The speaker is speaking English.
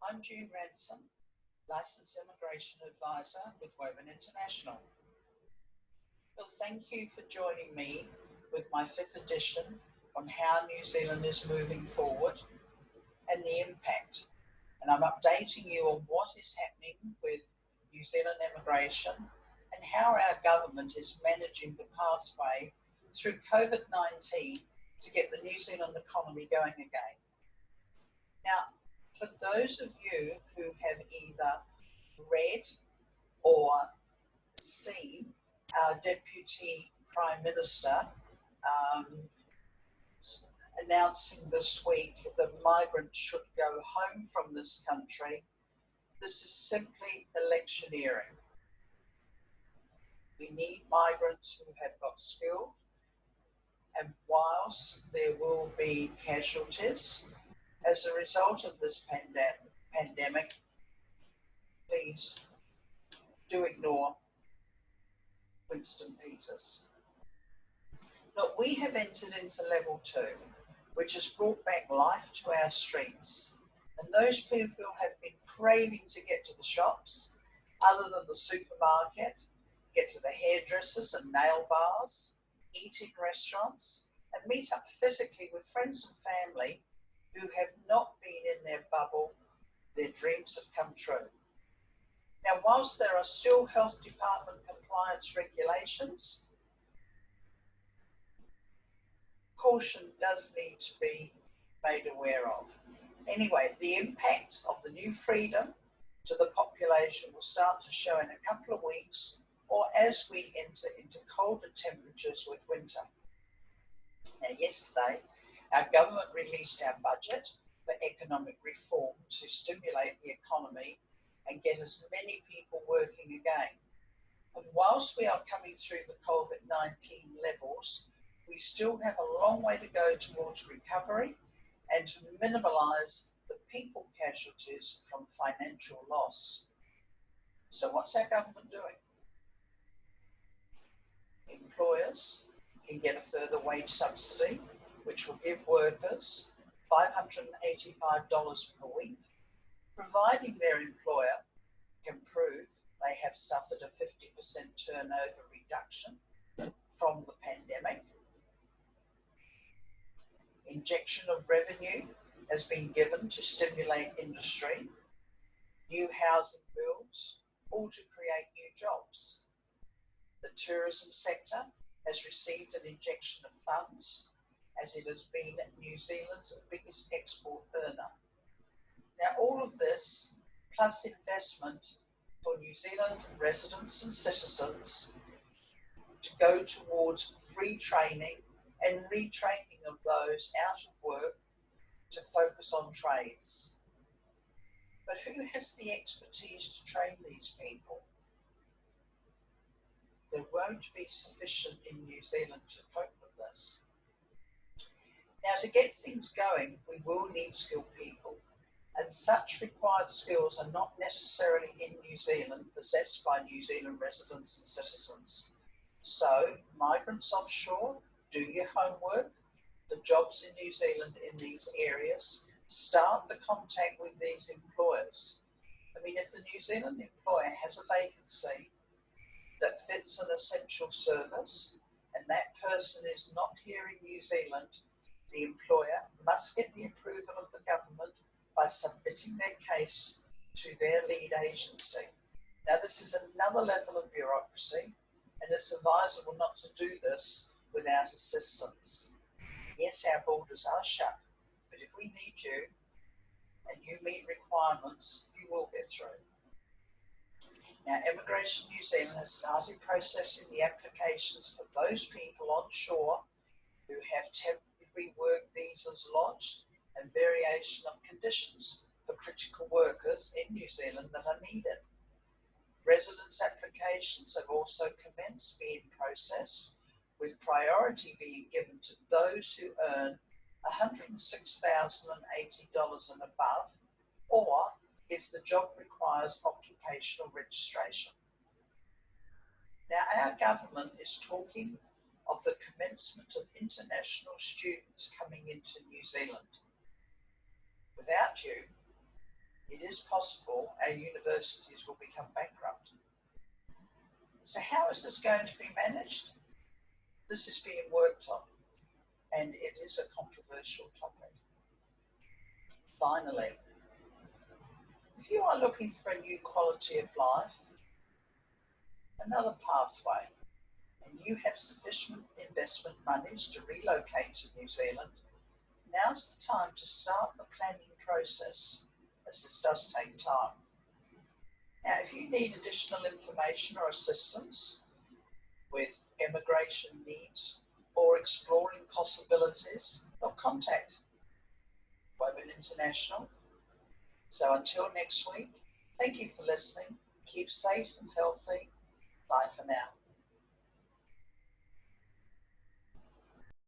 I'm June Ransom, Licensed Immigration Advisor with Woven International. Well, thank you for joining me with my fifth edition on how New Zealand is moving forward and the impact. And I'm updating you on what is happening with New Zealand immigration and how our government is managing the pathway through COVID-19 to get the New Zealand economy going again. Now, for those of you who have either read or seen our Deputy Prime Minister announcing this week that migrants should go home from this country, this is simply electioneering. We need migrants who have got skill, and whilst there will be casualties as a result of this pandemic, please do ignore Winston Peters. Look, we have entered into level 2, which has brought back life to our streets. And those people who have been craving to get to the shops, other than the supermarket, get to the hairdressers and nail bars, eat in restaurants, and meet up physically with friends and family who have not been in their bubble, their dreams have come true. Now, whilst there are still health department compliance regulations, caution does need to be made aware of. Anyway, the impact of the new freedom to the population will start to show in a couple of weeks or as we enter into colder temperatures with winter. Now, yesterday, our government released our budget for economic reform to stimulate the economy and get as many people working again. And whilst we are coming through the COVID-19 levels, we still have a long way to go towards recovery and to minimise the people casualties from financial loss. So what's our government doing? Employers can get a further wage subsidy, which will give workers $585 per week, providing their employer can prove they have suffered a 50% turnover reduction from the pandemic. Injection of revenue has been given to stimulate industry, new housing builds, all to create new jobs. The tourism sector has received an injection of funds as it has been New Zealand's biggest export earner. Now, all of this, plus investment for New Zealand residents and citizens to go towards free training and retraining of those out of work to focus on trades. But who has the expertise to train these people? There won't be sufficient in New Zealand to cope with this. Now, to get things going, we will need skilled people, and such required skills are not necessarily in New Zealand possessed by New Zealand residents and citizens. So, migrants offshore, do your homework. The jobs in New Zealand in these areas, start the contact with these employers. I mean, if the New Zealand employer has a vacancy that fits an essential service and that person is not here in New Zealand, the employer must get the approval of the government by submitting their case to their lead agency. Now, this is another level of bureaucracy, and it's advisable not to do this without assistance. Yes, our borders are shut, but if we need you and you meet requirements, you will get through. Now, Immigration New Zealand has started processing the applications for those people onshore who have temporary work visas lodged and variation of conditions for critical workers in New Zealand that are needed. Residence applications have also commenced being processed, with priority being given to those who earn $106,080 and above, or if the job requires occupational registration. Now, our government is talking of the commencement of international students coming into New Zealand. Without you, It is possible our universities will become bankrupt. So how is this going to be managed? This is being worked on, and it is a controversial topic. Finally, if you are looking for a new quality of life, another pathway, and you have sufficient investment monies to relocate to New Zealand, now's the time to start the planning process, as this does take time. Now, if you need additional information or assistance with immigration needs or exploring possibilities, contact Woven International. So until next week, thank you for listening. Keep safe and healthy. Bye for now.